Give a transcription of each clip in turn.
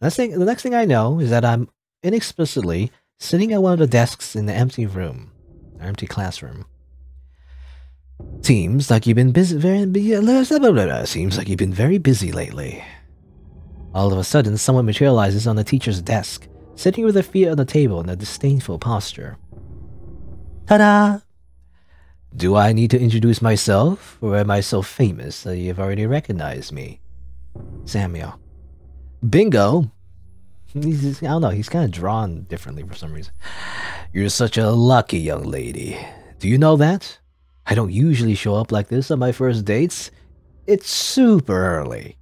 The next thing I know is that I'm inexplicably sitting at one of the desks in the empty room, or empty classroom. Seems like you've been busy. Seems like you've been very busy lately. All of a sudden, someone materializes on the teacher's desk, sitting with their feet on the table in a disdainful posture. Ta-da! Do I need to introduce myself, or am I so famous that you've already recognized me? Samuel. Bingo! I don't know, he's kind of drawn differently for some reason. You're such a lucky young lady. Do you know that? I don't usually show up like this on my first dates. It's super early.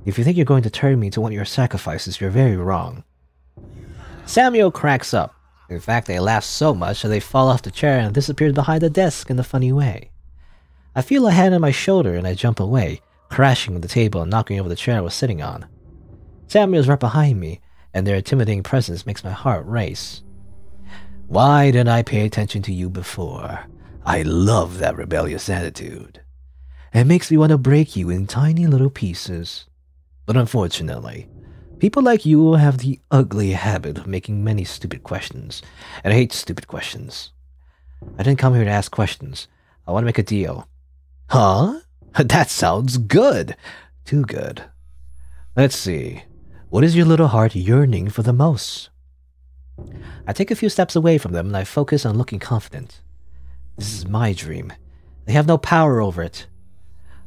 If you think you're going to turn me to one of your sacrifices, you're very wrong. Samuel cracks up. In fact, they laugh so much that they fall off the chair and disappear behind the desk in a funny way. I feel a hand on my shoulder and I jump away, crashing on the table and knocking over the chair I was sitting on. Samuel's right behind me, and their intimidating presence makes my heart race. Why didn't I pay attention to you before? I love that rebellious attitude. It makes me want to break you in tiny little pieces. But unfortunately, people like you have the ugly habit of making many stupid questions, and I hate stupid questions. I didn't come here to ask questions. I want to make a deal. Huh? That sounds good. Too good. Let's see. What is your little heart yearning for the most? I take a few steps away from them and I focus on looking confident. This is my dream. They have no power over it.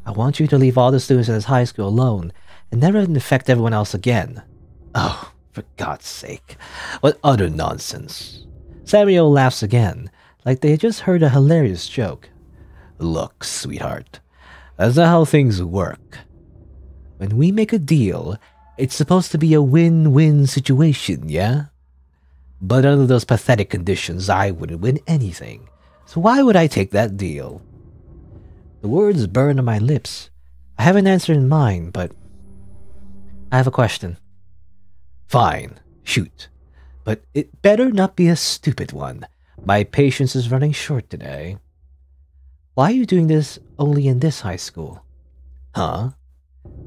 I want you to leave all the students in this high school alone and never infect everyone else again. Oh, for God's sake. What utter nonsense. Samuel laughs again, like they had just heard a hilarious joke. Look, sweetheart, that's not how things work. When we make a deal, it's supposed to be a win-win situation, yeah? But under those pathetic conditions, I wouldn't win anything. So why would I take that deal? The words burn on my lips. I have an answer in mind, but I have a question. Fine, shoot. But it better not be a stupid one. My patience is running short today. Why are you doing this only in this high school? Huh?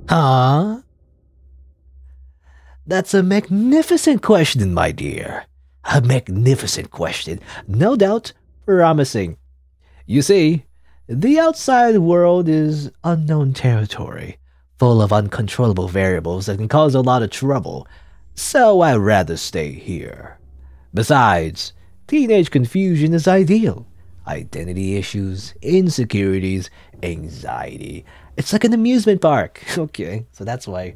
Huh? That's a magnificent question, my dear. A magnificent question, no doubt, promising. You see, the outside world is unknown territory, full of uncontrollable variables that can cause a lot of trouble, so I'd rather stay here. Besides, teenage confusion is ideal. Identity issues, insecurities, anxiety. It's like an amusement park. Okay, so that's why,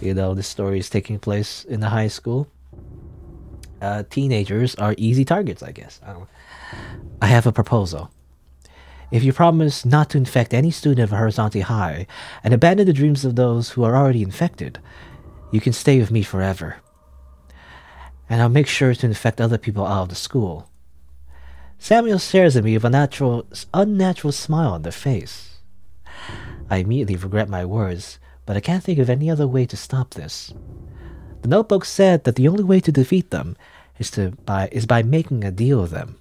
this story is taking place in the high school. Teenagers are easy targets, I guess. I have a proposal. If you promise not to infect any student of Horizonte High and abandon the dreams of those who are already infected, you can stay with me forever. And I'll make sure to infect other people out of the school. Samuel stares at me with an unnatural smile on their face. I immediately regret my words, but I can't think of any other way to stop this. The notebook said that the only way to defeat them is by making a deal with them.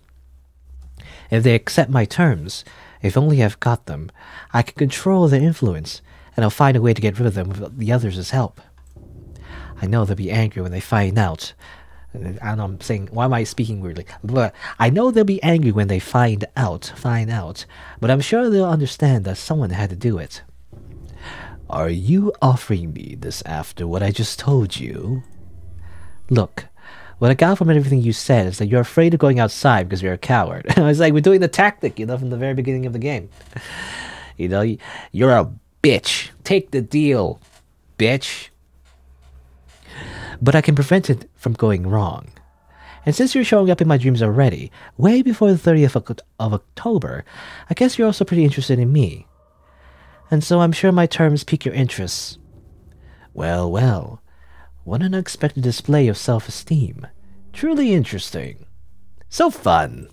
If they accept my terms, if only I've got them, I can control their influence, and I'll find a way to get rid of them with the others' help. I know they'll be angry when they find out. I don't know, I'm saying, why am I speaking weirdly? But I know they'll be angry when they find out, but I'm sure they'll understand that someone had to do it. Are you offering me this after what I just told you? Look, what I got from everything you said is that you're afraid of going outside because you're a coward. It's like we're doing the tactic, from the very beginning of the game. You're a bitch. Take the deal, bitch. But I can prevent it from going wrong. And since you're showing up in my dreams already, way before the 30th of October, I guess you're also pretty interested in me. And so I'm sure my terms pique your interests. Well, what an unexpected display of self-esteem. Truly interesting. So fun.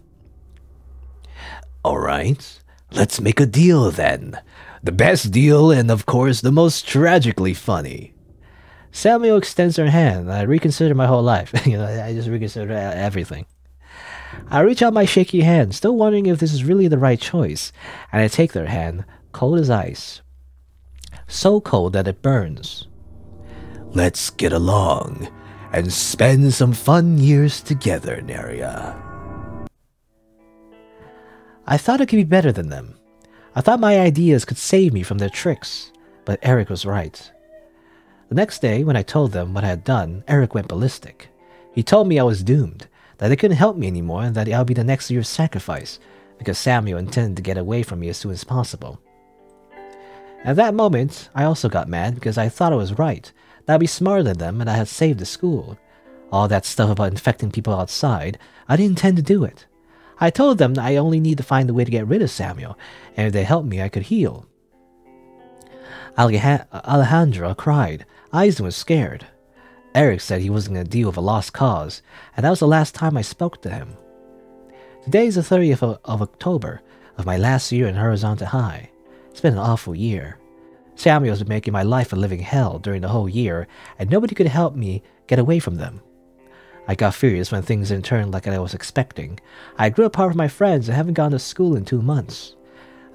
Alright, let's make a deal then. The best deal and of course the most tragically funny. Samuel extends her hand and I reconsider my whole life. I just reconsider everything. I reach out my shaky hand, still wondering if this is really the right choice, and I take their hand, cold as ice. So cold that it burns. Let's get along and spend some fun years together, Nerea. I thought I could be better than them. I thought my ideas could save me from their tricks, but Eric was right. The next day, when I told them what I had done, Eric went ballistic. He told me I was doomed, that they couldn't help me anymore, and that I'll be the next year's sacrifice, because Samuel intended to get away from me as soon as possible. At that moment, I also got mad because I thought I was right, that I'd be smarter than them and I had saved the school. All that stuff about infecting people outside, I didn't intend to do it. I told them that I only need to find a way to get rid of Samuel, and if they helped me, I could heal. Alejandra cried. Eisen was scared. Eric said he wasn't going to deal with a lost cause, and that was the last time I spoke to him. Today is the 30th of October of my last year in Horizonte High. It's been an awful year. Samuel's been making my life a living hell during the whole year, and nobody could help me get away from them. I got furious when things didn't turn like I was expecting. I grew apart from my friends and haven't gone to school in 2 months.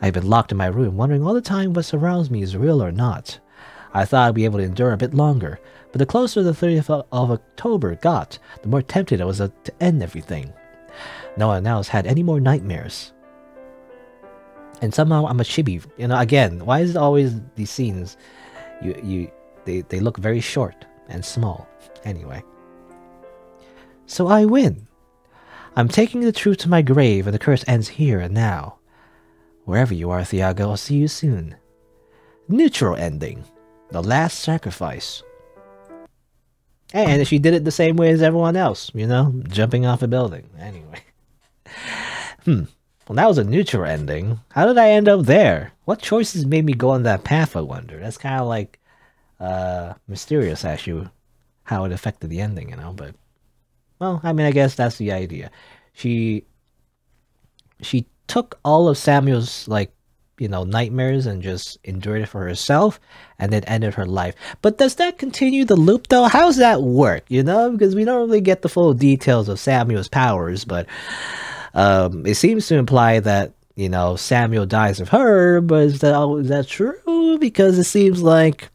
I've been locked in my room, wondering all the time what surrounds me is real or not. I thought I'd be able to endure a bit longer, but the closer the 30th of October got, the more tempted I was to end everything. No one else had any more nightmares. And somehow I'm a chibi. You know, again, why is it always these scenes? They look very short and small. Anyway. So I win. I'm taking the truth to my grave, and the curse ends here and now. Wherever you are, Thiago, I'll see you soon. Neutral ending. The last sacrifice. And she did it the same way as everyone else, you know? Jumping off a building. Anyway. Well, that was a neutral ending. How did I end up there? What choices made me go on that path, I wonder? That's kind of like mysterious, actually, how it affected the ending, you know? But, well, I mean, I guess that's the idea. She took all of Samuel's, like, you know, nightmares and just endured it for herself and then ended her life. But does that continue the loop, though? How does that work, you know? Because we don't really get the full details of Samuel's powers, but it seems to imply that, you know, Samuel dies of her, but is that true? Because it seems like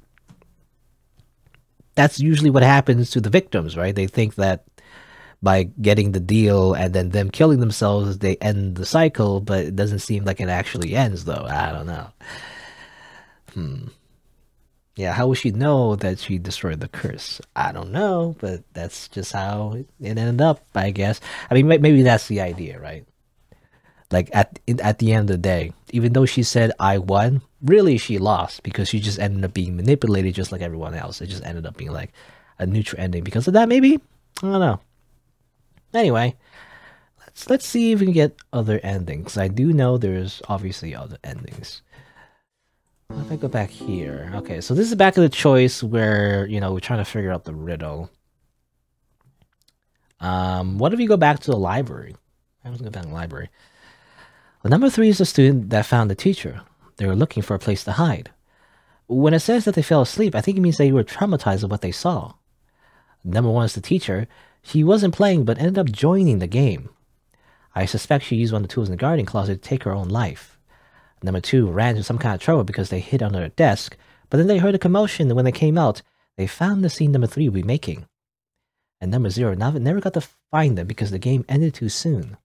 that's usually what happens to the victims, right? They think that by getting the deal and then them killing themselves, they end the cycle, but it doesn't seem like it actually ends, though. I don't know. Yeah, how would she know that she destroyed the curse? I don't know, but that's just how it ended up, I guess. I mean, maybe that's the idea, right? Like, at the end of the day, even though she said, I won, really she lost, because she just ended up being manipulated just like everyone else. It just ended up being like a neutral ending because of that, maybe? I don't know. Anyway, let's see if we can get other endings. I do know there's obviously other endings. If I go back here. Okay, so this is back to the choice where, you know, we're trying to figure out the riddle. What if we go back to the library? I was going back to the library. Well, number 3 is the student that found the teacher. They were looking for a place to hide. When it says that they fell asleep, I think it means they were traumatized with what they saw. Number 1 is the teacher. She wasn't playing, but ended up joining the game. I suspect she used one of the tools in the guardian closet to take her own life. Number 2 ran into some kind of trouble because they hid under a desk, but then they heard a commotion, and when they came out, they found the scene number 3 will be making. And number 0 never got to find them because the game ended too soon.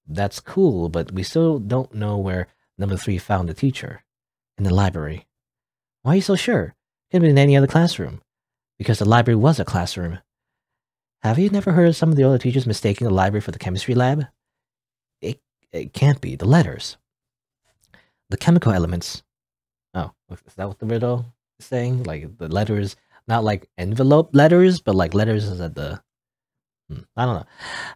That's cool, but we still don't know where number 3 found the teacher. In the library. Why are you so sure? Could have been in any other classroom. Because the library was a classroom. Have you never heard of some of the other teachers mistaking the library for the chemistry lab? It can't be. The letters. The chemical elements. Oh, is that what the riddle is saying? Like, the letters, not like envelope letters, but like letters at the... I don't know.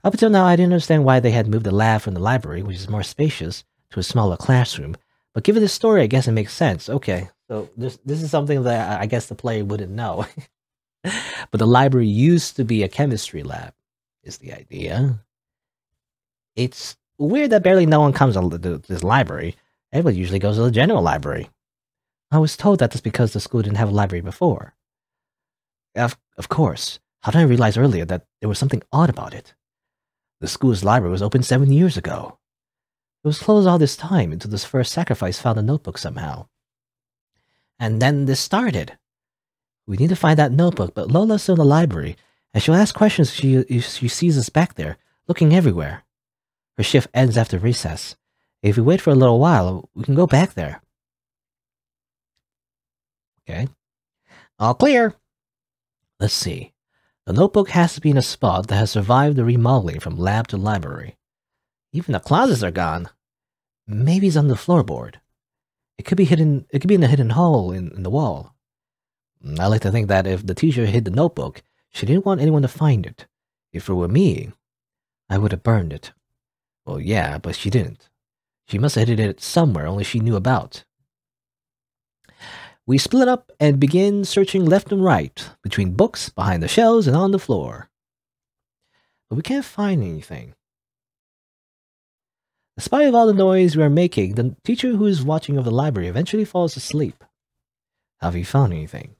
Up until now, I didn't understand why they had moved the lab from the library, which is more spacious, to a smaller classroom. But given this story, I guess it makes sense. Okay, so this is something that I guess the player wouldn't know. But the library used to be a chemistry lab, is the idea. It's weird that barely no one comes to this library. Everybody usually goes to the general library. I was told that that's because the school didn't have a library before. Of course. How did I realize earlier that there was something odd about it? The school's library was open 7 years ago. It was closed all this time until this first sacrifice found a notebook somehow. And then this started. We need to find that notebook, but Lola's still in the library, and she'll ask questions if she sees us back there, looking everywhere. Her shift ends after recess. If we wait for a little while, we can go back there. Okay. All clear. Let's see. The notebook has to be in a spot that has survived the remodeling from lab to library. Even the closets are gone. Maybe it's on the floorboard. It could be hidden. It could be in a hidden hole in the wall. I like to think that if the teacher hid the notebook, she didn't want anyone to find it. If it were me, I would have burned it. Well, yeah, but she didn't. She must have hidden it somewhere only she knew about. We split up and begin searching left and right, between books, behind the shelves, and on the floor. But we can't find anything. Despite all the noise we are making, the teacher who is watching over the library eventually falls asleep. Have you found anything?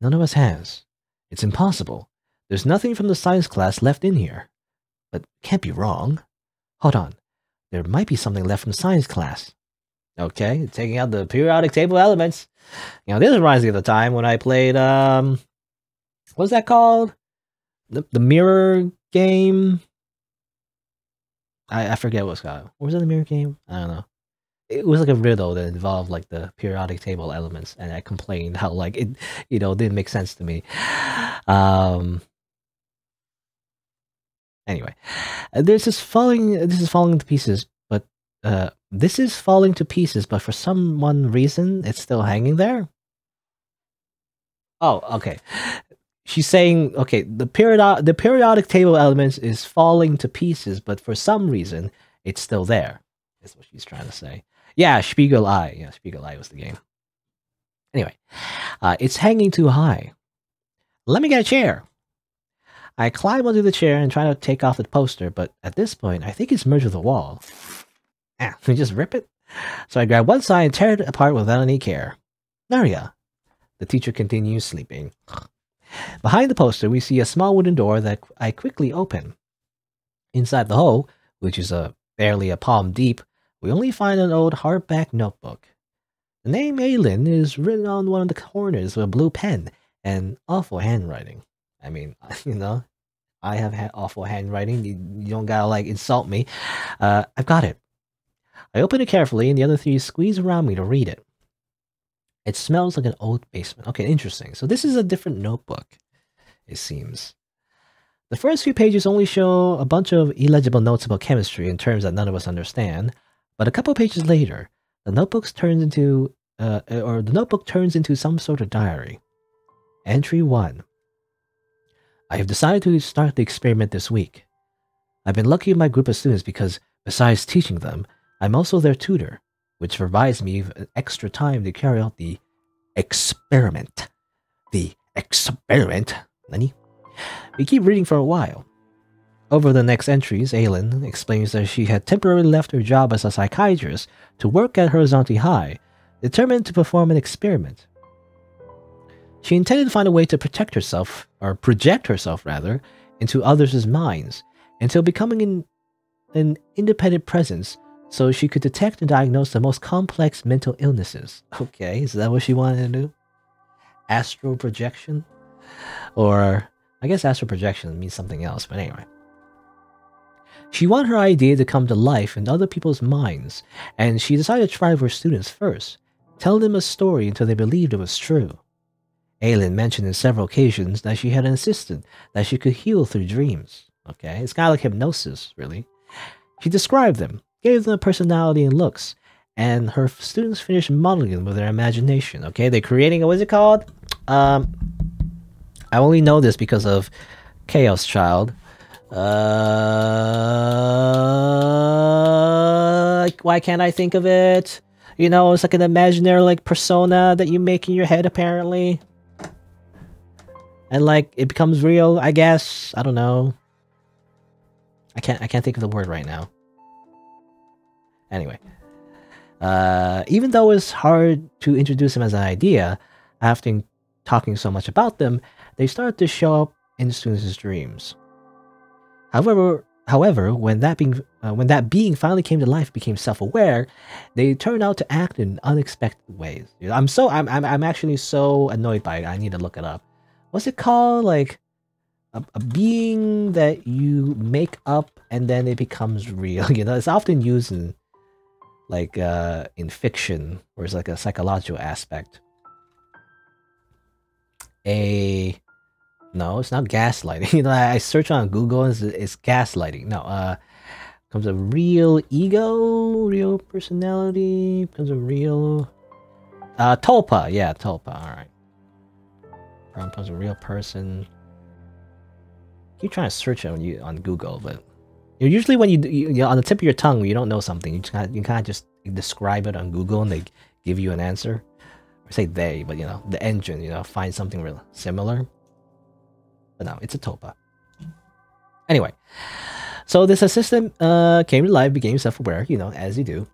None of us has. It's impossible. There's nothing from the science class left in here. But can't be wrong. Hold on. There might be something left from science class. Okay, taking out the periodic table elements. You know, this reminds me of the time when I played, what's that called? The mirror game? I forget what it's called. What was it, the mirror game? I don't know. It was like a riddle that involved like the periodic table elements, and I complained how like it, didn't make sense to me. Anyway, this is falling to pieces, but this is falling to pieces, but for some reason it's still hanging there. Oh, okay. She's saying, okay, the periodic table elements is falling to pieces, but for some reason it's still there. That's what she's trying to say. Yeah, Spiegel Eye. Yeah, Spiegel Eye was the game. Anyway, it's hanging too high. Let me get a chair. I climb onto the chair and try to take off the poster, but at this point, I think it's merged with the wall. We just rip it? So I grab one side and tear it apart without any care. Nerea. The teacher continues sleeping. Behind the poster, we see a small wooden door that I quickly open. Inside the hole, which is barely a palm deep, we only find an old hardback notebook. The name Aylin is written on one of the corners with a blue pen and awful handwriting. I mean, I have had awful handwriting. You don't gotta like insult me. I've got it. I open it carefully, and the other three squeeze around me to read it. It smells like an old basement. Okay, interesting. So this is a different notebook, it seems. The first few pages only show a bunch of illegible notes about chemistry in terms that none of us understand. But a couple pages later, the notebook turns into some sort of diary. Entry 1. I have decided to start the experiment this week. I've been lucky with my group of students because, besides teaching them, I'm also their tutor, which provides me with extra time to carry out the experiment. The experiment? Nani? We keep reading for a while. Over the next entries, Aylin explains that she had temporarily left her job as a psychiatrist to work at Horizonte High, determined to perform an experiment. She intended to find a way to protect herself, or project herself rather, into others' minds, until becoming an independent presence so she could detect and diagnose the most complex mental illnesses. Okay, is that what she wanted to do? Astral projection? Or, I guess astral projection means something else, but anyway. She wanted her idea to come to life in other people's minds, and she decided to try with her students first, tell them a story until they believed it was true. Aylin mentioned on several occasions that she had insisted that she could heal through dreams. Okay, it's kind of like hypnosis, really. She described them, gave them a personality and looks, and her students finished modeling them with their imagination. Okay, they're creating what is it called? I only know this because of Chaos Child. Why can't I think of it? You know, it's like an imaginary like persona that you make in your head apparently. And like it becomes real, I guess. I don't know. I can't think of the word right now. Anyway. Even though it's hard to introduce them as an idea, after talking so much about them, they start to show up in students' dreams. However, However, when that being finally came to life, became self-aware, they turned out to act in unexpected ways. I'm actually so annoyed by it. I need to look it up. What's it called? Like a being that you make up and then it becomes real. You know, it's often used in like in fiction, where it's like a psychological aspect. No, it's not gaslighting. You know, I search on Google and it's gaslighting. No, comes a real ego, real personality, becomes a real tulpa. Yeah, tulpa. All right. Becomes a real person. Keep trying to search it on Google, but usually when you on the tip of your tongue, when you don't know something, you kind of just describe it on Google and they give you an answer. Or say they, but you know, the engine, you know, finds something real similar. But no, it's a tulpa. Anyway, so this assistant came to life, became self-aware, you know, as you do.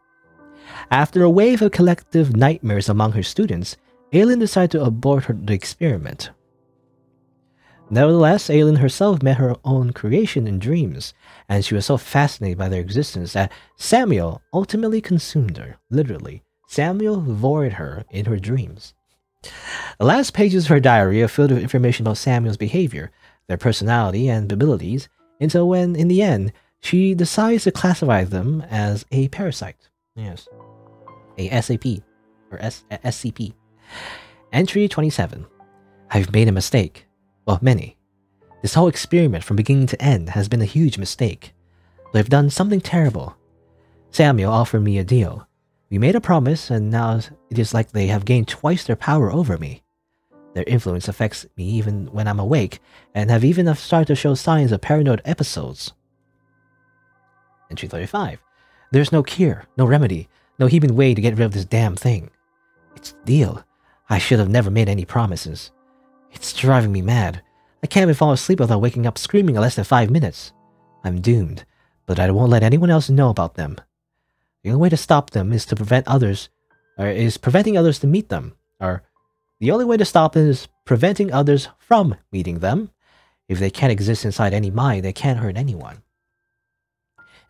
After a wave of collective nightmares among her students, Aylin decided to abort the experiment. Nevertheless, Aylin herself met her own creation in dreams, and she was so fascinated by their existence that Samuel ultimately consumed her, literally. Samuel devoured her in her dreams. The last pages of her diary are filled with information about Samuel's behavior, their personality and abilities, until when, in the end, she decides to classify them as a parasite. Yes. A SAP, or SCP. Entry 27. I've made a mistake. Well, many. This whole experiment from beginning to end has been a huge mistake. But I've done something terrible. Samuel offered me a deal. We made a promise, and now it is like they have gained twice their power over me. Their influence affects me even when I'm awake, and have even started to show signs of paranoid episodes. Entry 35. There's no cure, no remedy, no human way to get rid of this damn thing. It's a deal. I should have never made any promises. It's driving me mad. I can't even fall asleep without waking up screaming in less than 5 minutes. I'm doomed, but I won't let anyone else know about them. The only way to stop them is to preventing others to meet them. Or the only way to stop them is preventing others from meeting them. If they can't exist inside any mind, they can't hurt anyone.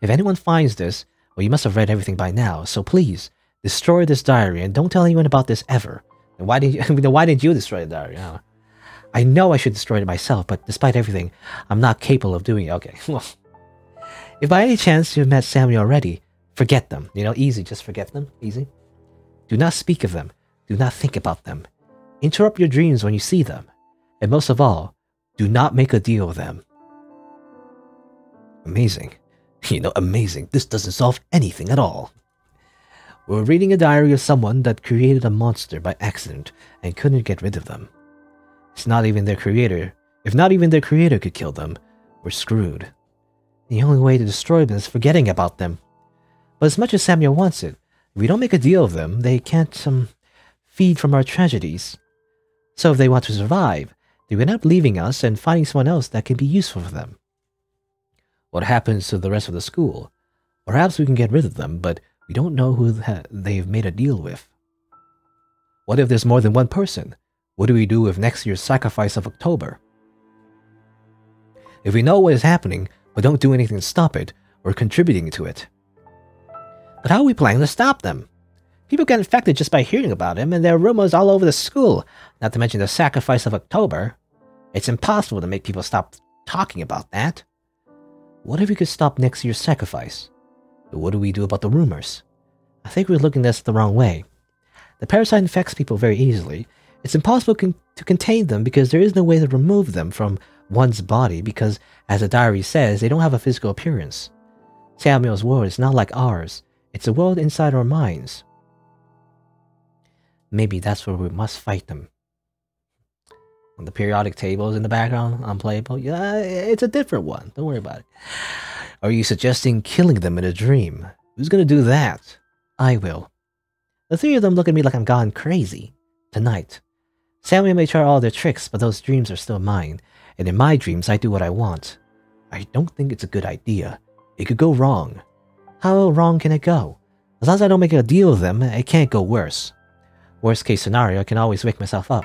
If anyone finds this, well, you must have read everything by now. So please destroy this diary and don't tell anyone about this ever. And why didn't you destroy the diary? I know I should destroy it myself, but despite everything, I'm not capable of doing it. Okay, well, if by any chance you've met Samuel already, forget them. You know, easy, just forget them. Easy. Do not speak of them. Do not think about them. Interrupt your dreams when you see them. And most of all, do not make a deal with them. Amazing. You know, amazing. This doesn't solve anything at all. We're reading a diary of someone that created a monster by accident and couldn't get rid of them. It's not even their creator. If not even their creator could kill them, we're screwed. The only way to destroy them is forgetting about them. But as much as Samuel wants it, if we don't make a deal with them, they can't feed from our tragedies. So if they want to survive, they will end up leaving us and finding someone else that can be useful for them. What happens to the rest of the school? Perhaps we can get rid of them, but we don't know who they've made a deal with. What if there's more than one person? What do we do with next year's sacrifice of October? If we know what is happening, but don't do anything to stop it, we're contributing to it. But how are we planning to stop them? People get infected just by hearing about him, and there are rumors all over the school, not to mention the sacrifice of October. It's impossible to make people stop talking about that. What if we could stop next year's sacrifice? But what do we do about the rumors? I think we're looking at this the wrong way. The parasite infects people very easily. It's impossible to contain them because there is no way to remove them from one's body because, as the diary says, they don't have a physical appearance. Samuel's world is not like ours. It's a world inside our minds. Maybe that's where we must fight them. The periodic table is in the background, unplayable. Yeah, it's a different one. Don't worry about it. Are you suggesting killing them in a dream? Who's gonna do that? I will. The three of them look at me like I'm gone crazy. Tonight. Samuel may try all their tricks, but those dreams are still mine. And in my dreams, I do what I want. I don't think it's a good idea. It could go wrong. How wrong can it go? As long as I don't make a deal with them, it can't go worse. Worst case scenario, I can always wake myself up.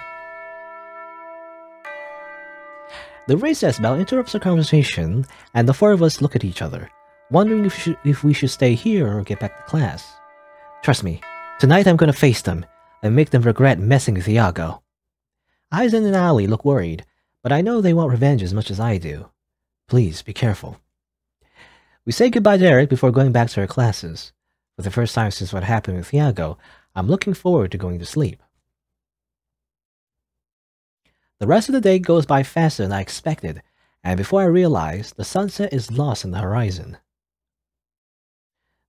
The recess bell interrupts our conversation, and the four of us look at each other, wondering if we should stay here or get back to class. Trust me, tonight I'm gonna face them and make them regret messing with Iago. Eyes in an alley look worried, but I know they want revenge as much as I do. Please, be careful. We say goodbye to Eric before going back to our classes. For the first time since what happened with Iago, I'm looking forward to going to sleep. The rest of the day goes by faster than I expected, and before I realize, the sunset is lost in the horizon.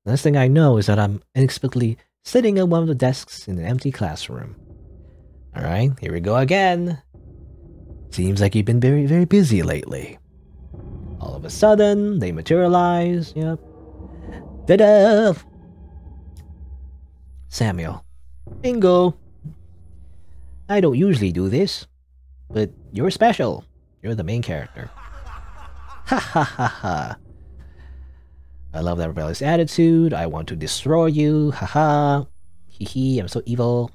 The next thing I know is that I'm inexplicably sitting at one of the desks in an empty classroom. Alright, here we go again. Seems like you've been very, very busy lately. All of a sudden, they materialize. Yep. Ta-da! Samuel. Bingo! I don't usually do this, but you're special. You're the main character. Ha ha ha ha. I love that rebellious attitude. I want to destroy you. Ha ha. Hee hee, I'm so evil.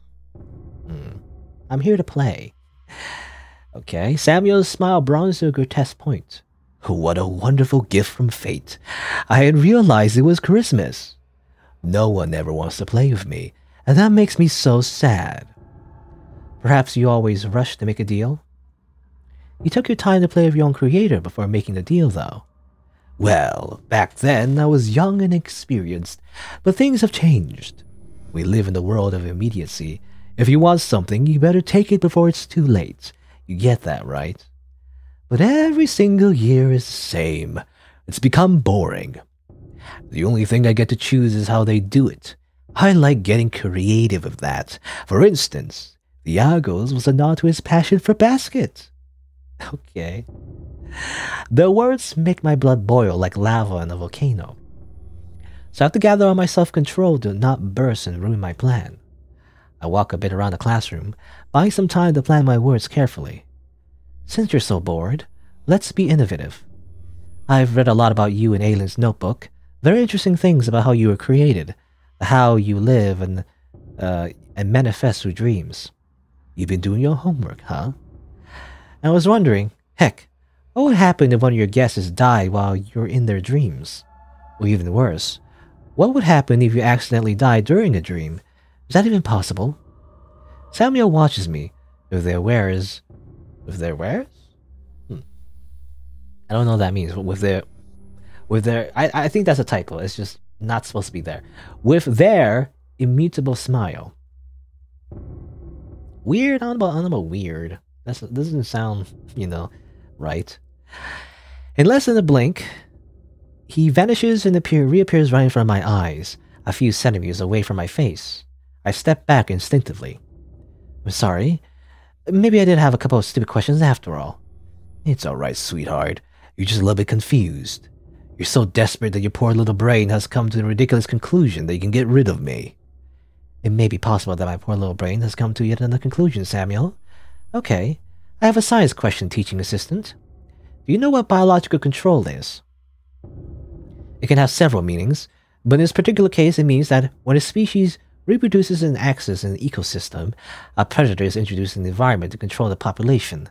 I'm here to play. Okay, Samuel's smile bronzed to a grotesque point. What a wonderful gift from fate. I had realized it was Christmas. No one ever wants to play with me, and that makes me so sad. Perhaps you always rush to make a deal? You took your time to play with your own creator before making the deal, though. Well, back then I was young and inexperienced, but things have changed. We live in the world of immediacy. If you want something, you better take it before it's too late. You get that, right? But every single year is the same. It's become boring. The only thing I get to choose is how they do it. I like getting creative with that. For instance, Iago's was a nod to his passion for basket. Okay. The words make my blood boil like lava in a volcano. So I have to gather all my self-control to not burst and ruin my plan. I walk a bit around the classroom, buying some time to plan my words carefully. Since you're so bored, let's be innovative. I've read a lot about you in Aylin's notebook. Very interesting things about how you were created, how you live and manifest through dreams. You've been doing your homework, huh? I was wondering, heck, what would happen if one of your guesses died while you're in their dreams? Or even worse, what would happen if you accidentally died during a dream? Is that even possible? Samuel watches me with their wares. With their wares? I don't know what that means. But with their I think that's a typo. It's just not supposed to be there. With their immutable smile. Weird? I don't know about weird. That doesn't sound, right. In less than a blink, he vanishes and reappears right in front of my eyes, a few centimeters away from my face. I step back instinctively. I'm sorry. Maybe I did have a couple of stupid questions after all. It's alright, sweetheart. You're just a little bit confused. You're so desperate that your poor little brain has come to the ridiculous conclusion that you can get rid of me. It may be possible that my poor little brain has come to yet another conclusion, Samuel. Okay, I have a science question, teaching assistant. Do you know what biological control is? It can have several meanings, but in this particular case it means that when a species reproduces an axis in an ecosystem, a predator is introduced in the environment to control the population.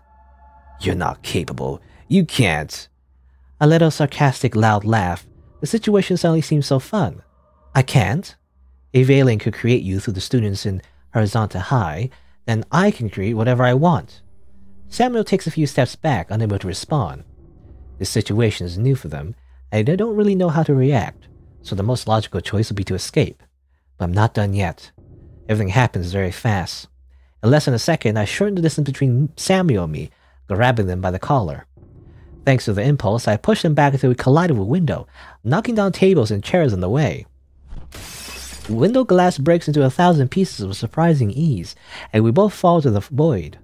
You're not capable. You can't. A little sarcastic, loud laugh. The situation suddenly seems so fun. I can't? If Alien could create you through the students in Horizonte High, then I can create whatever I want. Samuel takes a few steps back, unable to respond. This situation is new for them, and they don't really know how to react, so the most logical choice would be to escape. But I'm not done yet. Everything happens very fast. In less than a second, I shorten the distance between Samuel and me, grabbing them by the collar. Thanks to the impulse, I pushed them back until we collided with a window, knocking down tables and chairs in the way. Window glass breaks into 1,000 pieces with surprising ease, and we both fall to the void.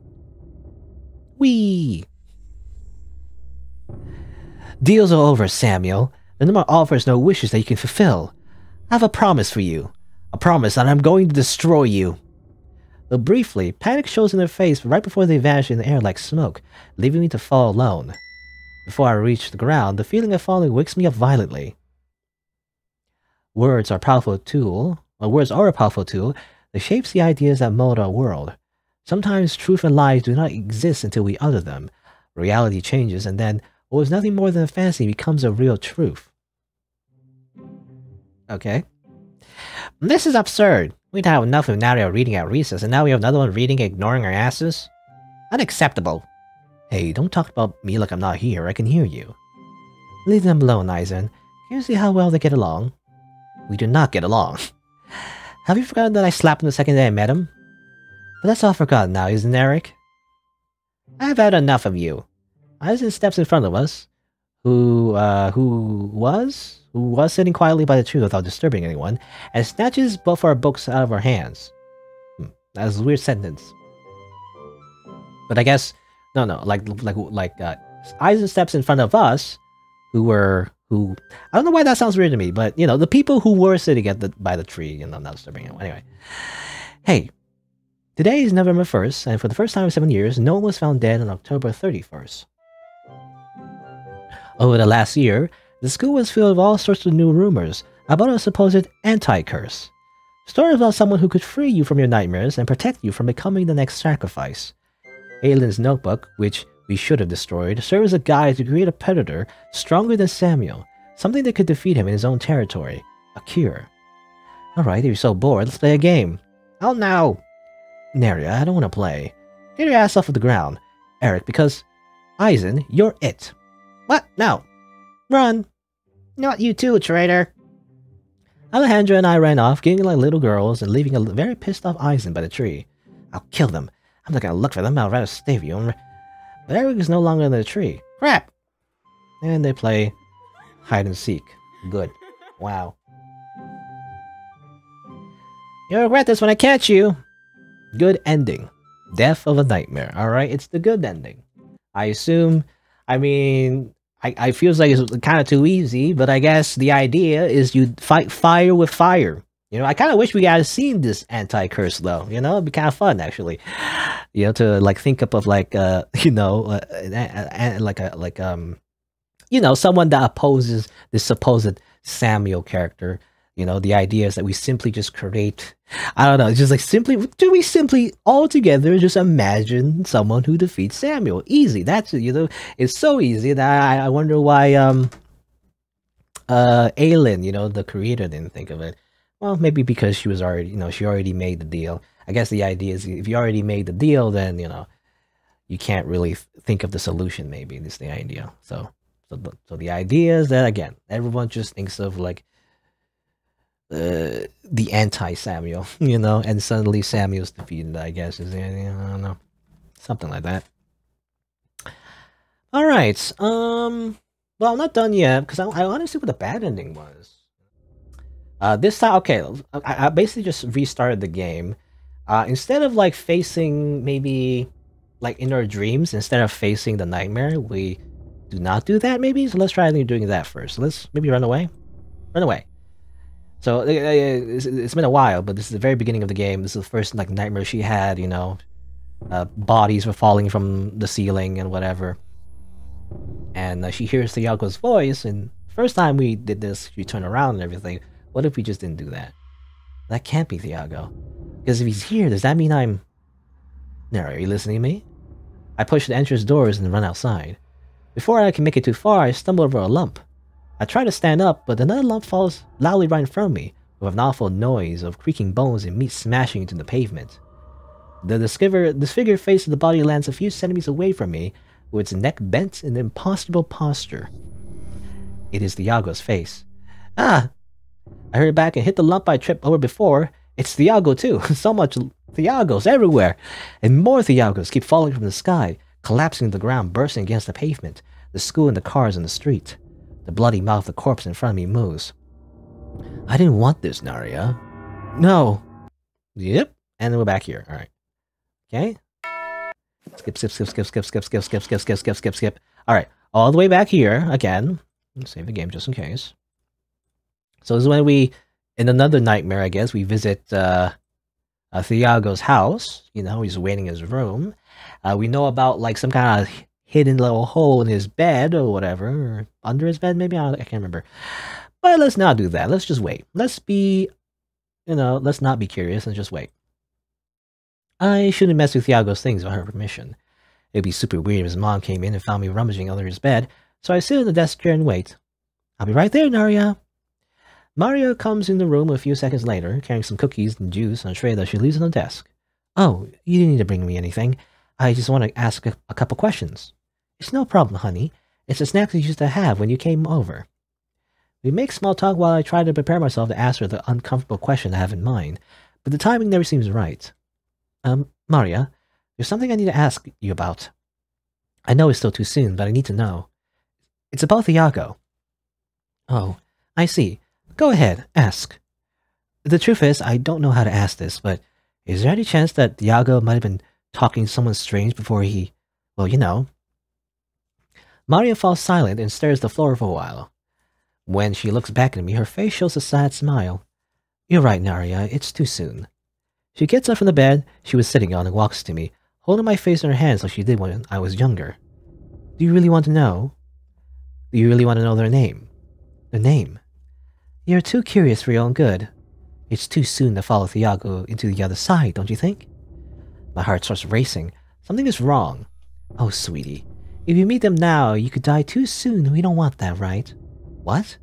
Whee! Deals are over, Samuel. The number offers no wishes that you can fulfill. I have a promise for you. A promise that I'm going to destroy you. Though briefly, panic shows in their face right before they vanish in the air like smoke, leaving me to fall alone. Before I reach the ground, the feeling of falling wakes me up violently. Words are a powerful tool that shapes the ideas that mold our world. Sometimes truth and lies do not exist until we utter them, Reality changes, and then what was nothing more than a fantasy becomes a real truth. Okay. This is absurd. We'd have enough of Nerea reading at recess, and now we have another one reading ignoring our asses? Unacceptable. Hey, don't talk about me like I'm not here. I can hear you. Leave them alone, Eisen. Can you see how well they get along? We do not get along. Have you forgotten that I slapped him the second day I met him? But that's all forgotten now, isn't it, Eric? I've had enough of you. Eisen steps in front of us, who was sitting quietly by the tree without disturbing anyone, and snatches both our books out of our hands. That was a weird sentence. But I guess Eisen steps in front of us, who I don't know why that sounds weird to me, but the people who were sitting by the tree, not disturbing anyone. Anyway, hey, today is November 1st, and for the first time in 7 years, no one was found dead on October 31st. Over the last year, the school was filled with all sorts of new rumors about a supposed anti-curse. Stories about someone who could free you from your nightmares and protect you from becoming the next sacrifice. Aylin's notebook, which we should have destroyed, served as a guide to create a predator stronger than Samuel, something that could defeat him in his own territory. A cure. Alright, if you're so bored, let's play a game. Oh no! Nerea, I don't want to play. Get your ass off of the ground. Eric, because... Eisen, you're it. What? No. Run. Not you too, traitor. Alejandra and I ran off, giggling like little girls and leaving a very pissed off Eisen by the tree. I'll kill them. I'm not gonna look for them, I'll rather stay with you. But Eric is no longer in the tree. Crap! And they play hide and seek. Good. Wow. You'll regret this when I catch you! Good ending. Death of a nightmare. Alright, it's the good ending. I assume... I mean... I feels like it's kind of too easy, but I guess the idea is you fight fire with fire. I kind of wish we had seen this anti-curse though. It'd be kind of fun actually. To like think up of like someone that opposes this supposed Samuel character. The idea is that we simply just create, I don't know, it's just like we simply all together just imagine someone who defeats Samuel. Easy. That's, it's so easy that I wonder why, Aylin, the creator didn't think of it. Well, maybe because she was already, she already made the deal. I guess the idea is if you already made the deal, then, you can't really think of the solution, maybe. This is the idea. So the idea is that, again, everyone just thinks of, like, the anti-Samuel, and suddenly Samuel's defeated, I guess. I don't know. Something like that. Alright, well, I'm not done yet, because I want to see what the bad ending was. This time, okay, I basically just restarted the game. Instead of, like, facing, maybe, like, in our dreams, instead of facing the nightmare, we do not do that, maybe? So let's try doing that first. So let's maybe run away? Run away. So, it's been a while, but this is the very beginning of the game. This is the first, like, nightmare she had, bodies were falling from the ceiling and whatever. And she hears Thiago's voice, and first time we did this, she turned around and everything. What if we just didn't do that? That can't be Thiago. Because if he's here, does that mean I'm... Nerea, are you listening to me? I push the entrance doors and run outside. Before I can make it too far, I stumble over a lump. I try to stand up, but another lump falls loudly right in front of me, with an awful noise of creaking bones and meat smashing into the pavement. The disfigured face of the body lands a few centimeters away from me, with its neck bent in an impossible posture. It is Thiago's face. Ah! I hurry back and hit the lump I tripped over before. It's Thiago too. So much Thiagos everywhere. And more Thiagos keep falling from the sky, collapsing to the ground, bursting against the pavement, the school and the cars in the street. The bloody mouth of the corpse in front of me moves. I didn't want this, Nerea. No. Yep. And then we're back here. Alright. Okay. Skip. Alright. All the way back here again. Let's save the game just in case. So this is when we, in another nightmare, I guess, we visit Thiago's house. He's waiting in his room. We know about, like, some kind of hidden little hole in his bed or whatever, or under his bed maybe, I can't remember. But let's not do that. Let's just wait. Let's be, let's not be curious and just wait. I shouldn't mess with Thiago's things without her permission. It'd be super weird if his mom came in and found me rummaging under his bed, so I sit on the desk chair and wait. I'll be right there, Nerea. Maria comes in the room a few seconds later, carrying some cookies and juice on a tray that she leaves on the desk. Oh, you didn't need to bring me anything. I just want to ask a couple questions. It's no problem, honey. It's a snack you used to have when you came over. We make small talk while I try to prepare myself to ask her the uncomfortable question I have in mind, but the timing never seems right. Maria, there's something I need to ask you about. I know it's still too soon, but I need to know. It's about Iago. Oh, I see. Go ahead, ask. The truth is, I don't know how to ask this, but is there any chance that Iago might have been talking to someone strange before he... well, you know. Maria falls silent and stares at the floor for a while. When she looks back at me, her face shows a sad smile. You're right, Nerea, it's too soon. She gets up from the bed she was sitting on and walks to me, holding my face in her hands like she did when I was younger. Do you really want to know? Do you really want to know their name? Their name? You're too curious for your own good. It's too soon to follow Iago into the other side, don't you think? My heart starts racing. Something is wrong. Oh, sweetie. If you meet them now, you could die too soon. We don't want that, right? What?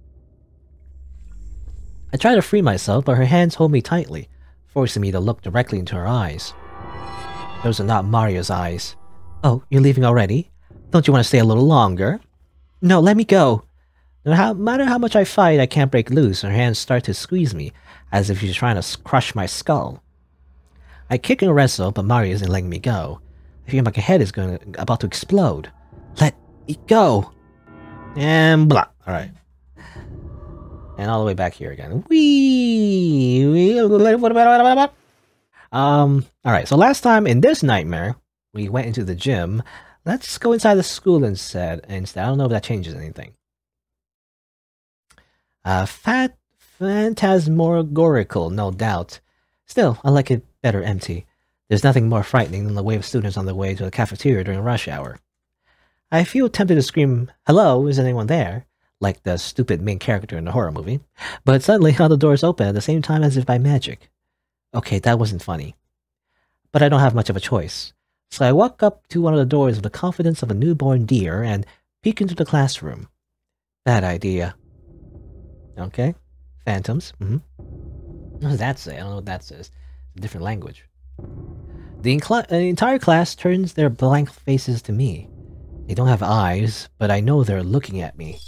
I try to free myself, but her hands hold me tightly, forcing me to look directly into her eyes. Those are not Maria's eyes. Oh, you're leaving already? Don't you want to stay a little longer? No, let me go. No matter how much I fight, I can't break loose. Her hands start to squeeze me, as if she's trying to crush my skull. I kick and wrestle, but Maria isn't letting me go. I feel like my head is about to explode. Let me go! And blah. Alright. And all the way back here again. Alright, so last time in this nightmare, we went into the gym. Let's go inside the school instead. I don't know if that changes anything. Phantasmagorical, no doubt. Still, I like it better empty. There's nothing more frightening than the wave of students on their way to the cafeteria during rush hour. I feel tempted to scream, "Hello, is anyone there?" like the stupid main character in the horror movie. But suddenly all the doors open at the same time as if by magic. Okay, that wasn't funny. But I don't have much of a choice. So I walk up to one of the doors with the confidence of a newborn deer and peek into the classroom. Bad idea. Okay. Phantoms. What does that say? I don't know what that says. It's a different language. The entire class turns their blank faces to me. They don't have eyes, but I know they're looking at me.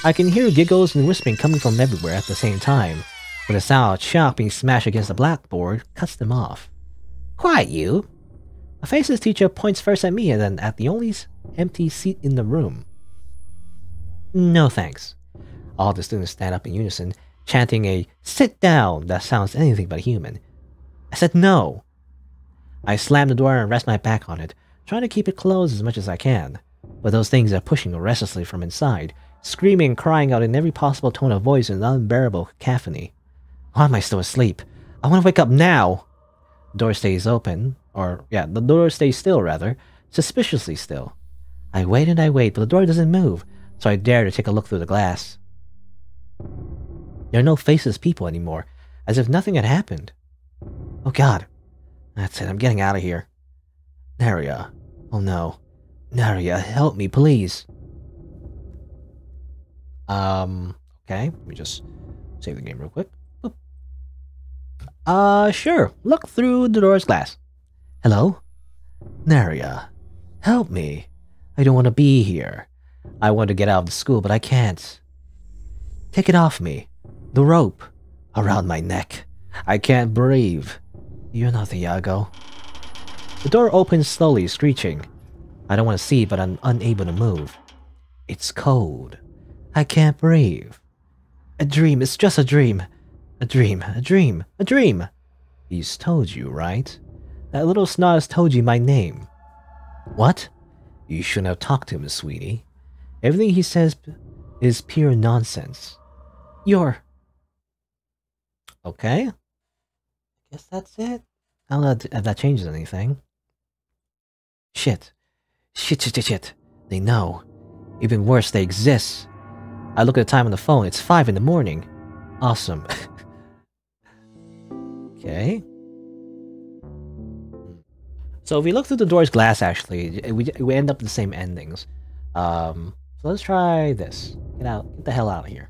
I can hear giggles and whispering coming from everywhere at the same time, but the sound of chalk being smashed against the blackboard cuts them off. Quiet, you! A faceless teacher points first at me and then at the only empty seat in the room. No thanks. All the students stand up in unison, chanting a "sit down" that sounds anything but human. I said no. I slam the door and rest my back on it, trying to keep it closed as much as I can. But those things are pushing restlessly from inside, screaming and crying out in every possible tone of voice in an unbearable cacophony. Why am I still asleep? I want to wake up now! The door stays still rather, suspiciously still. I wait and I wait, but the door doesn't move, so I dare to take a look through the glass. There are no faceless people anymore, as if nothing had happened. Oh god. That's it, I'm getting out of here. Nerea. Oh no. Nerea, help me, please. Okay, let me just save the game real quick. Boop. Sure. Look through the door's glass. Hello? Nerea, help me. I don't want to be here. I want to get out of the school, but I can't. Take it off me. The rope. Around my neck. I can't breathe. You're not Iago. The door opens slowly, screeching. I don't want to see, but I'm unable to move. It's cold. I can't breathe. A dream. It's just a dream. A dream. A dream. A dream. He's told you, right? That little snot has told you my name. What? You shouldn't have talked to him, sweetie. Everything he says is pure nonsense. You're... Okay. I guess that's it. I don't know if that changes anything. Shit. Shit. They know. Even worse, they exist. I look at the time on the phone. It's 5 in the morning. Awesome. Okay. So if we look through the door's glass, actually, we end up with the same endings. So let's try this. Get the hell out of here.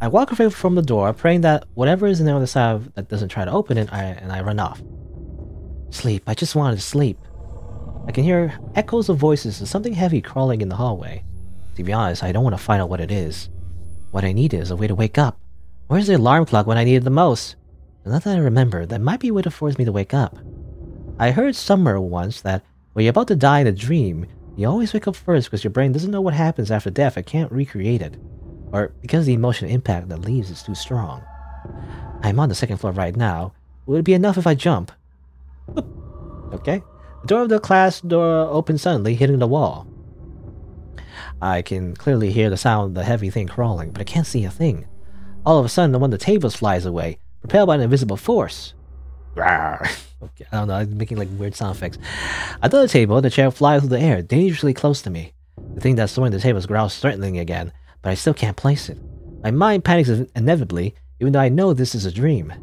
I walk away from the door, praying that whatever is on the other side that doesn't try to open it, and I run off. Sleep. I just wanted to sleep. I can hear echoes of voices and something heavy crawling in the hallway. To be honest, I don't want to find out what it is. What I need is a way to wake up. Where's the alarm clock when I need it the most? And not that I remember, that might be a way to force me to wake up. I heard somewhere once that when you're about to die in a dream, you always wake up first because your brain doesn't know what happens after death and can't recreate it. Or because the emotional impact that leaves is too strong. I'm on the second floor right now. Would it be enough if I jump? Okay. The door of the class door opens suddenly, hitting the wall. I can clearly hear the sound of the heavy thing crawling, but I can't see a thing. All of a sudden, one of the tables flies away, propelled by an invisible force. Okay, I don't know, I'm making like weird sound effects. Another table, the chair flies through the air, dangerously close to me. The thing that's throwing the table growls threatening again, but I still can't place it. My mind panics inevitably, even though I know this is a dream.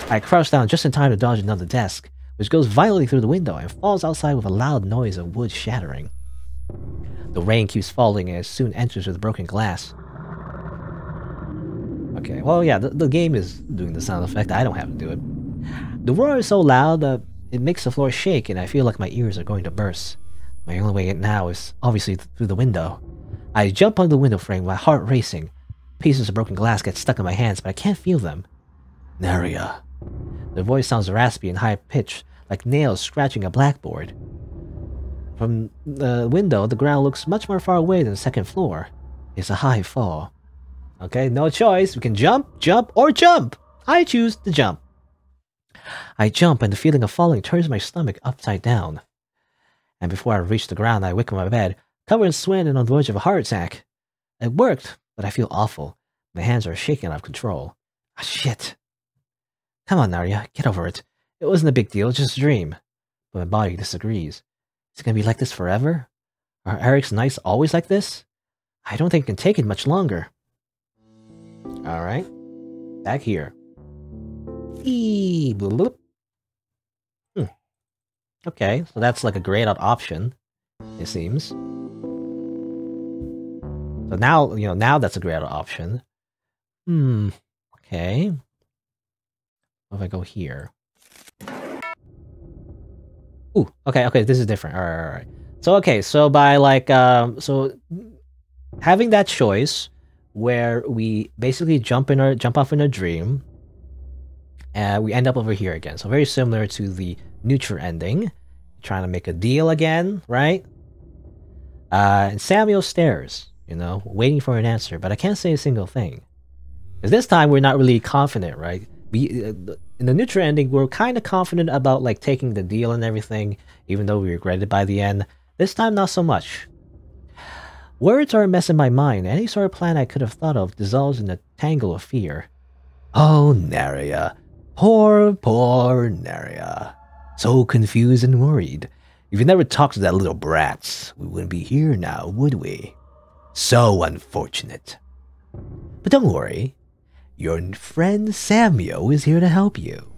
I crouch down just in time to dodge another desk, which goes violently through the window and falls outside with a loud noise of wood shattering. The rain keeps falling and it soon enters with broken glass. Okay, well yeah, the game is doing the sound effect, I don't have to do it. The roar is so loud that it makes the floor shake and I feel like my ears are going to burst. My only way in now is obviously through the window. I jump on the window frame, my heart racing. Pieces of broken glass get stuck in my hands, but I can't feel them. Nerea. The voice sounds raspy and high-pitched, like nails scratching a blackboard. From the window, the ground looks much more far away than the second floor. It's a high fall. Okay, no choice. We can jump, jump, or jump! I choose to jump. I jump, and the feeling of falling turns my stomach upside down. And before I reach the ground, I wake up in my bed, covered in sweat and on the verge of a heart attack. It worked, but I feel awful. My hands are shaking out of control. Ah, shit. Come on, Nerea, get over it. It wasn't a big deal, it's just a dream. But my body disagrees. Is it gonna be like this forever? Are Eric's nights always like this? I don't think I can take it much longer. Alright. Back here. Okay, so that's like a grayed out option, it seems. So now, now that's a grayed out option. Okay. What if I go here? Ooh, okay, this is different. Alright. So, okay, so by like, so having that choice where we basically jump off in a dream, and we end up over here again. So very similar to the neutral ending. Trying to make a deal again, right? And Samuel stares, waiting for an answer, but I can't say a single thing. Because this time we're not really confident, right? In the neutral ending, we're kind of confident about like taking the deal and everything, even though we regret it by the end. This time, not so much. Words are a mess in my mind. Any sort of plan I could have thought of dissolves in a tangle of fear. Oh, Nerea. Poor Nerea. So confused and worried. If you never talked to that little brat, we wouldn't be here now, would we? So unfortunate. But don't worry. Your friend Samuel is here to help you.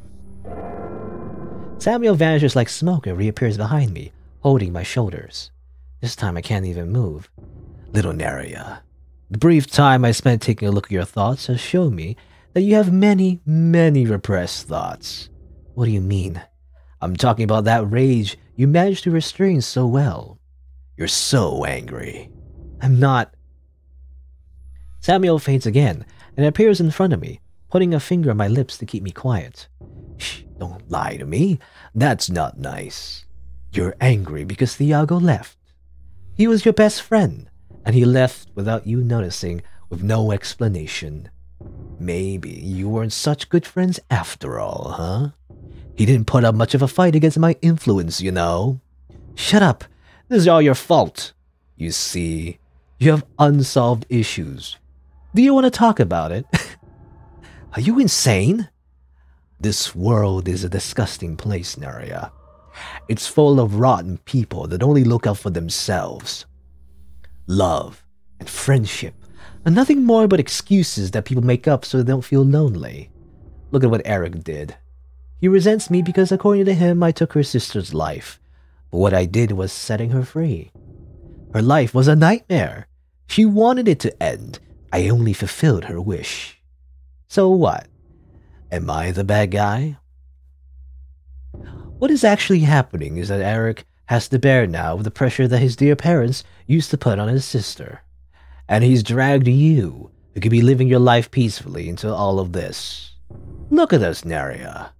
Samuel vanishes like smoke and reappears behind me, holding my shoulders. This time I can't even move. Little Nerea, the brief time I spent taking a look at your thoughts has shown me that you have many, many repressed thoughts. What do you mean? I'm talking about that rage you managed to restrain so well. You're so angry. I'm not. Samuel fades again and appears in front of me, putting a finger on my lips to keep me quiet. Shh, don't lie to me. That's not nice. You're angry because Thiago left. He was your best friend, and he left without you noticing, with no explanation. Maybe you weren't such good friends after all, huh? He didn't put up much of a fight against my influence, Shut up. This is all your fault. You see, you have unsolved issues. Do you want to talk about it? Are you insane? This world is a disgusting place, Nerea. It's full of rotten people that only look out for themselves. Love and friendship are nothing more but excuses that people make up so they don't feel lonely. Look at what Eric did. He resents me because according to him, I took her sister's life. But what I did was setting her free. Her life was a nightmare. She wanted it to end. I only fulfilled her wish. So what? Am I the bad guy? What is actually happening is that Eric has to bear now the pressure that his dear parents used to put on his sister. And he's dragged you, who could be living your life peacefully, into all of this. Look at us, Nerea.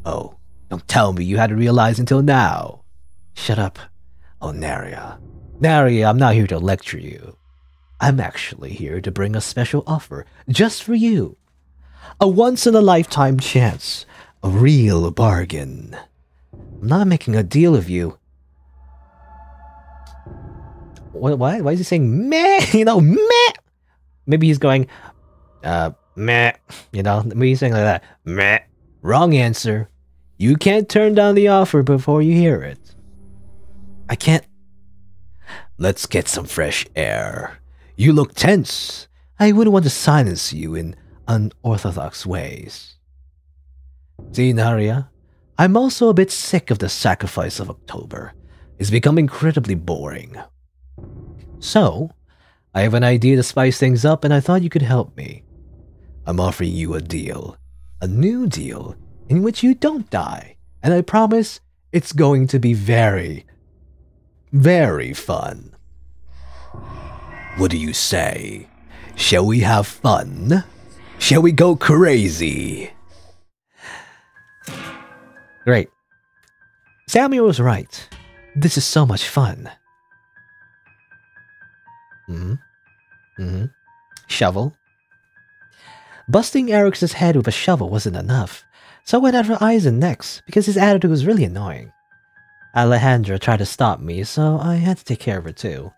Oh, don't tell me you hadn't realized until now. Shut up. Oh, Nerea. Nerea, I'm not here to lecture you. I'm actually here to bring a special offer just for you. A once-in-a-lifetime chance. A real bargain. I'm not making a deal with you. What? Why is he saying meh? You know, meh. Maybe he's going, meh. You know, maybe he's saying like that. Meh. Wrong answer. You can't turn down the offer before you hear it. I can't. Let's get some fresh air. You look tense. I wouldn't want to silence you in unorthodox ways. See, Nerea, I'm also a bit sick of the sacrifice of October. It's become incredibly boring. So, I have an idea to spice things up and I thought you could help me. I'm offering you a deal. A new deal in which you don't die. And I promise it's going to be very, very fun. What do you say? Shall we have fun? Shall we go crazy? Great. Samuel was right. This is so much fun. Shovel. Busting Eric's head with a shovel wasn't enough, so I went after eyes and necks because his attitude was really annoying. Alejandra tried to stop me, so I had to take care of her too.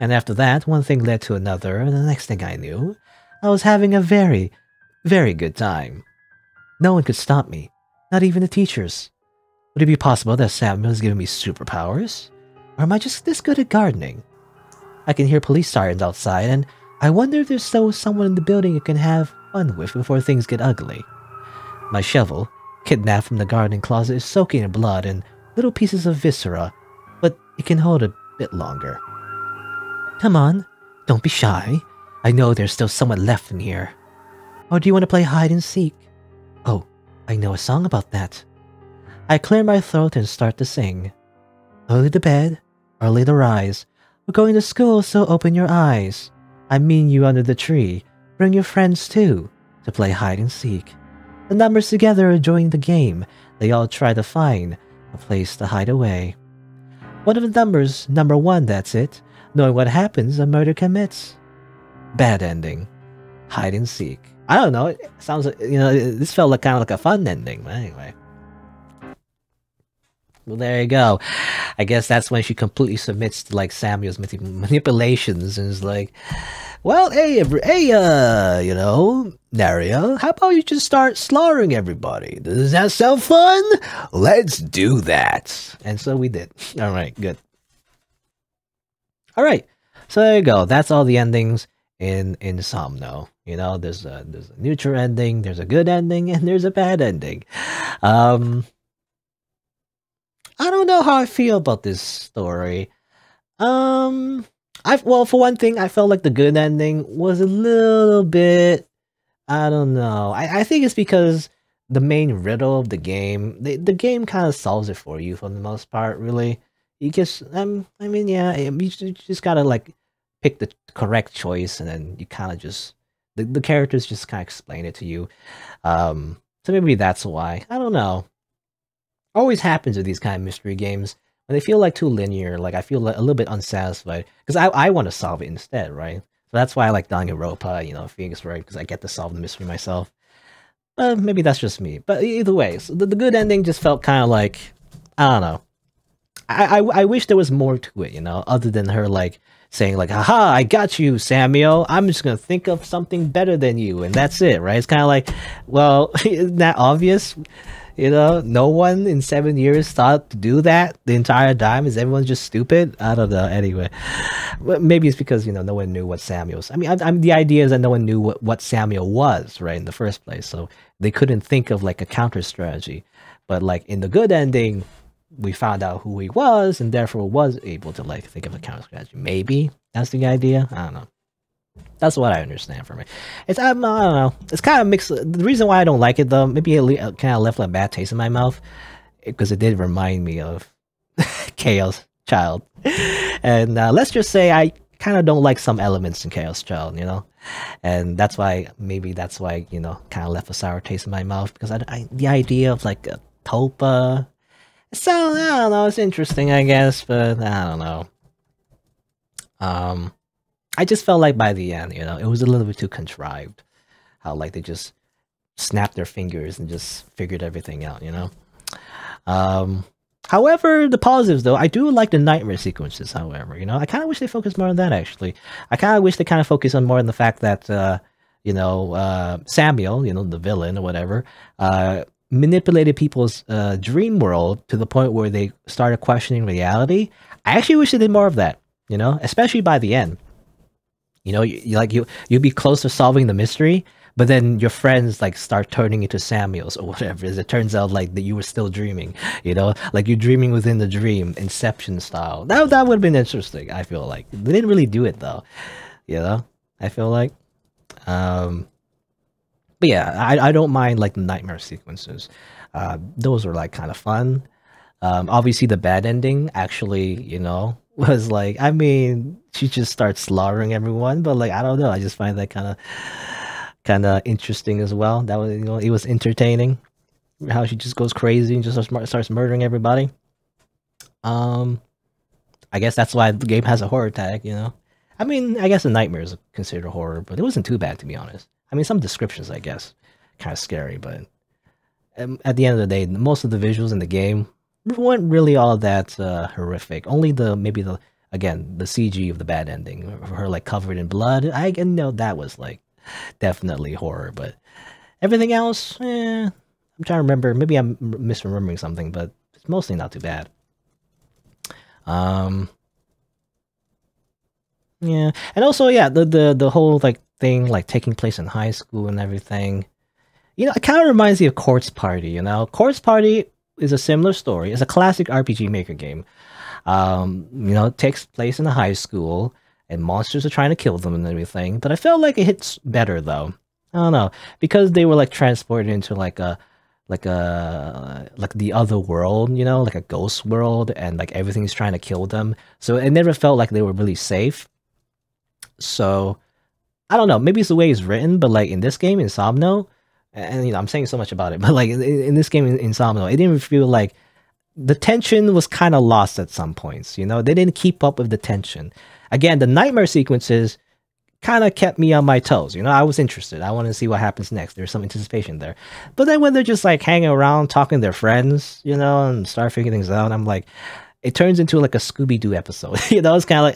And after that, one thing led to another, and the next thing I knew, I was having a very, very good time. No one could stop me, not even the teachers. Would it be possible that Samuel is giving me superpowers? Or am I just this good at gardening? I can hear police sirens outside, and I wonder if there's still someone in the building I can have fun with before things get ugly. My shovel, kidnapped from the gardening closet, is soaking in blood and little pieces of viscera, but it can hold a bit longer. Come on, don't be shy. I know there's still someone left in here. Or do you want to play hide and seek? Oh, I know a song about that. I clear my throat and start to sing. Early to bed, early to rise. We're going to school, so open your eyes. I mean you under the tree. Bring your friends too, to play hide and seek. The numbers together are enjoying the game. They all try to find a place to hide away. One of the numbers, number 1, that's it. Knowing what happens, a murder commits. Bad ending. Hide and seek. I don't know, it sounds like, you know, this felt like kind of like a fun ending, but anyway. Well, there you go. I guess that's when she completely submits to, like, Samuel's manipulations and is like, well, hey, you know, Nerea, how about you just start slaughtering everybody? Does that sound fun? Let's do that. And so we did. All right, good. All right, so there you go. That's all the endings in InSomno. You know, there's a neutral ending, there's a good ending, and there's a bad ending. I don't know how I feel about this story. Well, for one thing, I felt like the good ending was a little bit, I don't know. I think it's because the main riddle of the game, the game kind of solves it for you for the most part, really. You just, I mean, yeah, you just gotta, like, pick the correct choice, and then you kind of just, the characters just kind of explain it to you. So maybe that's why. I don't know. Always happens with these kind of mystery games. When they feel like too linear, like I feel like a little bit unsatisfied. Because I want to solve it instead, right? So that's why I like Danganronpa, you know, Phoenix Wright, because I get to solve the mystery myself. Maybe that's just me. But either way, so the good ending just felt kind of like, I don't know. I wish there was more to it, you know, other than her, like, saying, like, haha, I got you, Samuel. I'm just going to think of something better than you, and that's it, right? It's kind of like, well, isn't that obvious? You know, no one in 7 years thought to do that the entire time. Is everyone just stupid? I don't know. Anyway, maybe it's because no one knew what Samuel's. I mean, I'm the idea is that no one knew what Samuel was, right, in the first place, so they couldn't think of like a counter strategy. But like in the good ending, we found out who he was, and therefore was able to like think of a counter strategy. Maybe that's the idea. I don't know. That's what I understand from it. I don't know. It's kind of mixed. The reason why I don't like it though, maybe it kind of left a bad taste in my mouth, because it did remind me of Chaos Child. And let's just say I kind of don't like some elements in Chaos Child, and that's why kind of left a sour taste in my mouth, because the idea of like a Topa. So I don't know. It's interesting, I guess, but I don't know. I just felt like by the end, it was a little bit too contrived. How like they just snapped their fingers and just figured everything out, However, the positives though, I do like the nightmare sequences. However, I kind of wish they focused more on that. Actually, I kind of wish they kind of focused on more on the fact that Samuel, the villain or whatever, manipulated people's dream world to the point where they started questioning reality. I actually wish they did more of that. Especially by the end. You'd be close to solving the mystery, but then your friends like start turning into Samuels or whatever. As it turns out, like that you were still dreaming. Like you're dreaming within the dream, Inception style. That would have been interesting. I feel like they didn't really do it though. I feel like. But yeah, I don't mind like the nightmare sequences. Those were like kind of fun. Obviously, the bad ending actually, was like, I mean, she just starts slaughtering everyone, but like I don't know, I just find that kind of interesting as well. That was it was entertaining how she just goes crazy and just starts murdering everybody. I guess that's why the game has a horror tag. I mean, I guess the nightmare is considered horror, but it wasn't too bad, to be honest. I mean, some descriptions, I guess, kind of scary, but at the end of the day, most of the visuals in the game weren't really all that horrific. Only maybe the CG of the bad ending, her like covered in blood. I know that was like definitely horror, but everything else, I'm trying to remember. Maybe I'm misremembering something, but it's mostly not too bad. Yeah, and also the whole like thing like taking place in high school and everything. It kind of reminds me of Corpse Party. Corpse Party is a similar story. It's a classic RPG Maker game. It takes place in a high school, and monsters are trying to kill them and everything. But I felt like it hits better though. I don't know, because they were like transported into like the other world, like a ghost world, and like everything's trying to kill them. So it never felt like they were really safe. So I don't know. Maybe it's the way it's written, but like in this game, InSomno. And I'm saying so much about it, but like in this game in InSomno, it didn't feel like the tension was kind of lost at some points. They didn't keep up with the tension. Again, the nightmare sequences kind of kept me on my toes. I was interested. I wanted to see what happens next. There's some anticipation there. But then when they're just like hanging around talking to their friends, and start figuring things out, I'm like, it turns into like a Scooby-Doo episode. It's kind of like,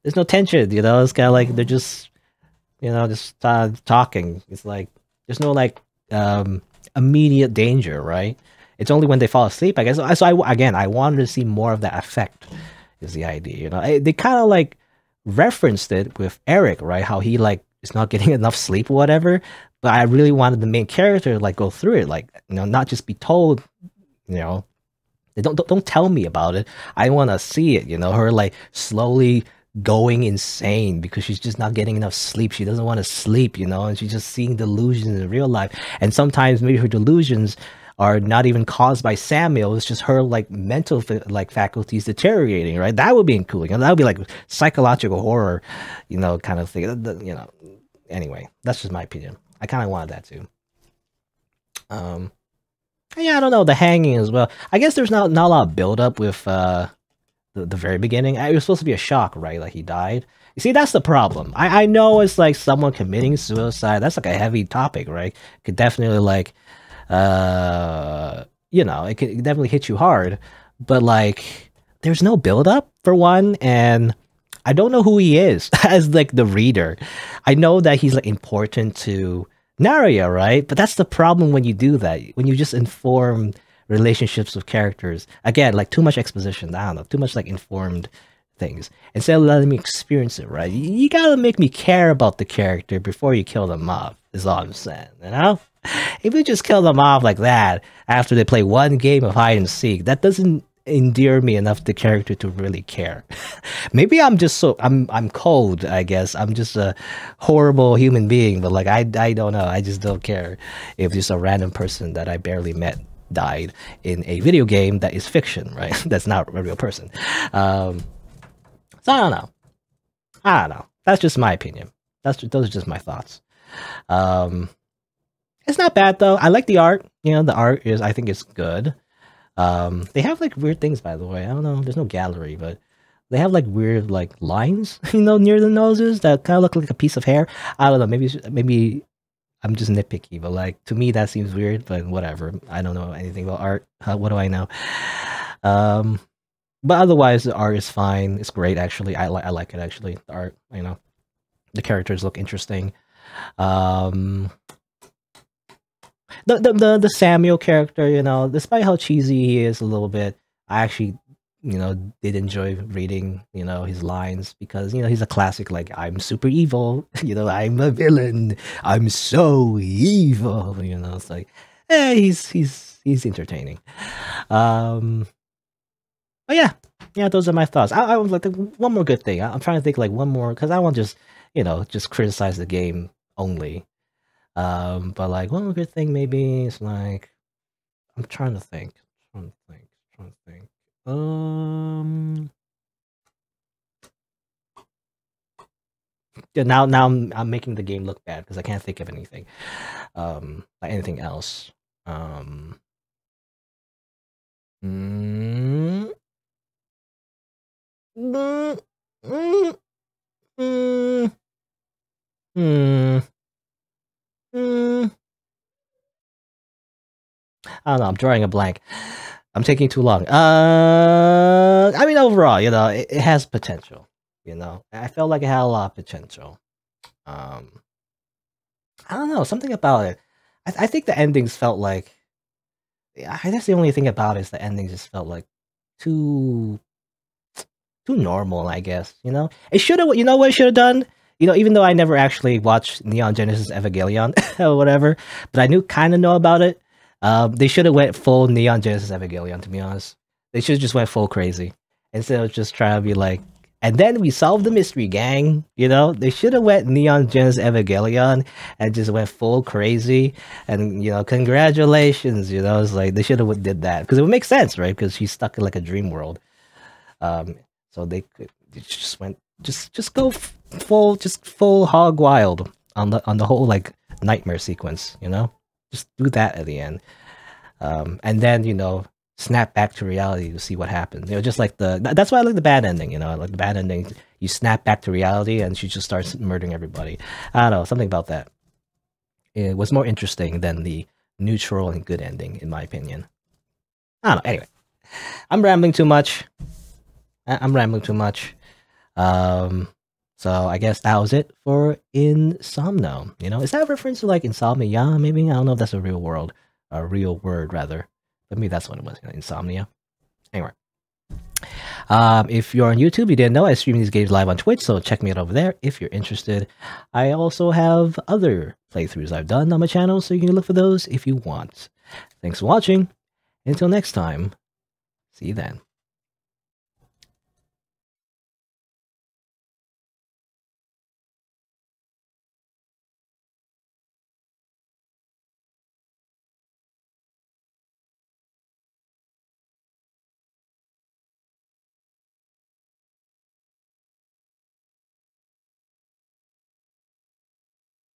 there's no tension. It's kind of like they're just, just talking. It's like, there's no like immediate danger, right? It's only when they fall asleep, I guess. So I wanted to see more of that effect. Is the idea, They kind of like referenced it with Eric, right? How he like is not getting enough sleep or whatever. But I really wanted the main character to like go through it, like not just be told, don't tell me about it. I want to see it, her like slowly going insane because she's just not getting enough sleep. She doesn't want to sleep, and she's just seeing delusions in real life. And sometimes maybe her delusions are not even caused by Samuel. It's just her like mental faculties deteriorating, right? That would be cool. That would be like psychological horror, kind of thing. Anyway, that's just my opinion. I kind of wanted that too. Yeah, I don't know, the hanging as well. I guess there's not a lot of build up with the very beginning. It was supposed to be a shock, right? Like he died. You see, that's the problem. I know it's like someone committing suicide. That's like a heavy topic, right? It could definitely like, it could definitely hit you hard. But like, there's no build up for one, and I don't know who he is as like the reader. I know that he's like important to Nerea, right? But that's the problem when you do that. When you just inform relationships of characters. Again, like too much exposition. I don't know, too much like informed things. Instead of letting me experience it, right? You gotta make me care about the character before you kill them off, is all I'm saying, you know? If you just kill them off like that after they play one game of hide and seek, that doesn't endear me enough to the character to really care. Maybe I'm just I'm cold, I guess. I'm just a horrible human being, but like I don't know. I just don't care if just a random person that I barely met died in a video game that is fiction, right? That's not a real person. So I don't know. I don't know. That's just my opinion. Those are just my thoughts. It's not bad though. I like the art. You know, the art is, I think it's good. They have like weird things, by the way. I don't know. There's no gallery, but they have like weird like lines, you know, near the noses that kind of look like a piece of hair. I don't know. Maybe I'm just nitpicky, but like to me that seems weird. But whatever. I don't know anything about art. What do I know? But otherwise, the art is fine. It's great, actually. I like it actually. The art, you know, the characters look interesting. The Samuel character, you know, despite how cheesy he is a little bit, I actually, you know, did enjoy reading, you know, his lines because, you know, he's a classic, like, I'm super evil, you know, I'm a villain, I'm so evil, you know, it's like, he's entertaining. But yeah, those are my thoughts. I would like one more good thing. I'm trying to think like one more, because I want to just, you know, just criticize the game only. But like one more good thing maybe is like, I'm trying to think. Yeah, now I'm making the game look bad because I can't think of anything. Like anything else. Mm, mm, mm, mm, mm, mm. I don't know. I'm drawing a blank. I'm taking too long. I mean, overall, you know, it has potential. You know, I felt like it had a lot of potential. Um, I don't know, something about it. I think the endings felt like. Yeah, I guess the only thing about it is the ending just felt like too too normal, I guess, you know? It should have, you know what it should have done? You know, even though I never actually watched Neon Genesis Evangelion or whatever, but I kind of know about it. They should have went full Neon Genesis Evangelion, to be honest. They should have just went full crazy instead of just trying to be like, and then we solved the mystery, gang. You know, they should have went Neon Genesis Evangelion and just went full crazy. And you know, congratulations. You know, it's like they should have did that because it would make sense, right? Because she's stuck in like a dream world. So they could just went just go full hog wild on the whole like nightmare sequence, you know? Just do that at the end. And then, you know, snap back to reality to see what happens. You know, just like that's why I like the bad ending, you know. I like the bad ending. You snap back to reality and she just starts murdering everybody. I don't know, something about that. It was more interesting than the neutral and good ending, in my opinion. I don't know. Anyway, I'm rambling too much. So I guess that was it for InSomno. You know, is that a reference to like insomnia? Maybe I don't know if that's a real word rather. But maybe that's what it was. You know, insomnia. Anyway, if you're on YouTube, you didn't know I stream these games live on Twitch, so check me out over there if you're interested. I also have other playthroughs I've done on my channel, so you can look for those if you want. Thanks for watching. Until next time, see you then.